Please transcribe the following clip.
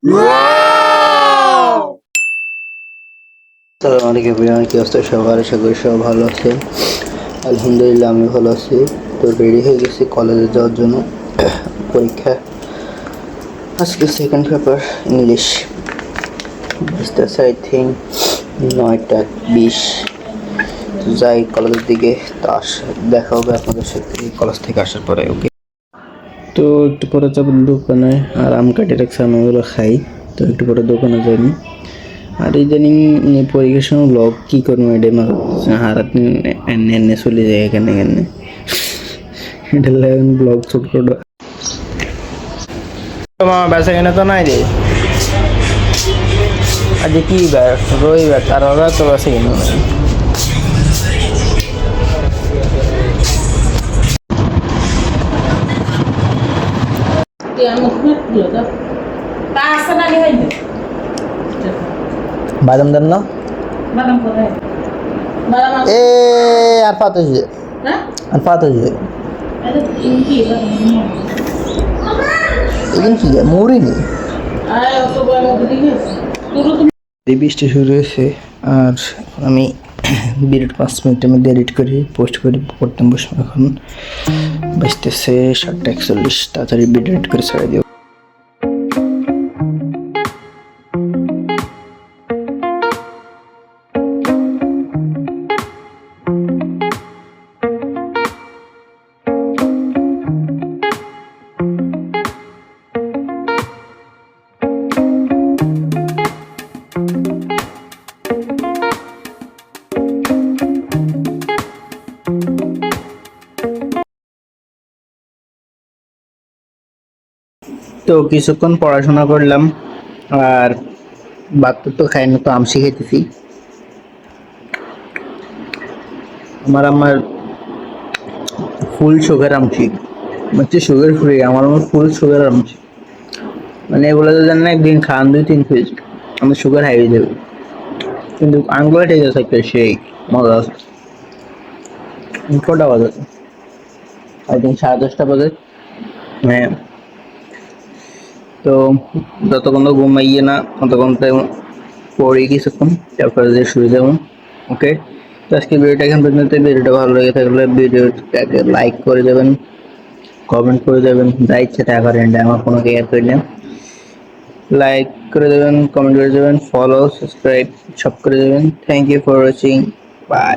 আসসালামু আলাইকুম এভরিওয়ান, কি অবস্থা সবার? আশা করি সব ভালো আছেন। আলহামদুলিল্লাহ আমি ভালো আছি। তো রেডি হয়ে গেছি কলেজে যাওয়ার জন্য। পরীক্ষা আজকে second paper English. I think 9:20। যাই কলেজের দিকে। তা দেখা হবে আপনাদের সাথে কলেজ থেকে আসার পরে। ওকে, তো একটু পরে যাবো দোকানে, আর আম কাটে রাখছি, আমি ওগুলো খাই। তো একটু পরে দোকানে যাইনি। আর ইদানিং পরীক্ষার সময় ব্লগ কী করবো এটাই মাথা হারাত এনে এনে চলে যায় এখানে এখানে। এটা লাগে ব্লগ ছোট ছোট। তোমার বেচা কিনা তো নাই রে। আজ কি বার? রবিবার, আর ওরা তো বেচা কিনা নাই। বাদাম দেন না এ আর পাত হয়েছে, আর পাত হয়েছে এদিন কি মুড়ি নেই। বৃষ্টি শুরু হয়েছে, আর আমি বিরট 5 মিনিটের মধ্যে এডিট করি, পোস্ট করি, পড়তে বসবো। এখন বাজতেছে 7:41। তাড়াতাড়ি ভিডিও এডিট করে ছেড়ে দিও। তো কিছুক্ষণ পড়াশোনা করলাম, আর ভাত তো খাই না, তো আমসি খাইতেছি। আমার ফুল সুগার আমসি, হচ্ছে সুগার ফ্রি। আমার ফুল সুগার আমসি, মানে এগুলো তো জানেন একদিন খান 2-3 পিস আমার সুগার হাই হয়ে যাবে। কিন্তু আঙ্গুলা ঠিক আছে, একটা সেই মজা আছে। কটা বাজে? আই থিঙ্ক 10:30 বাজে। হ্যাঁ, তো যতক্ষণ তো ঘুমাইয়ে না ততক্ষণ তো পড়ি কিছুক্ষণ, তারপরে যে শুয়ে যাবো। ওকে, তো আজকে ভিডিওটা এখান পর্যন্ত। ভিডিওটা ভালো লেগে থাকলে ভিডিওটাকে লাইক করে দেবেন, কমেন্ট করে দেবেন, যা ইচ্ছে তা করেন, আমার কোনো কেয়ার করি না। লাইক করে দেবেন, কমেন্ট করে দেবেন, ফলো সাবস্ক্রাইব সব করে দেবেন। Thank you for watching, by.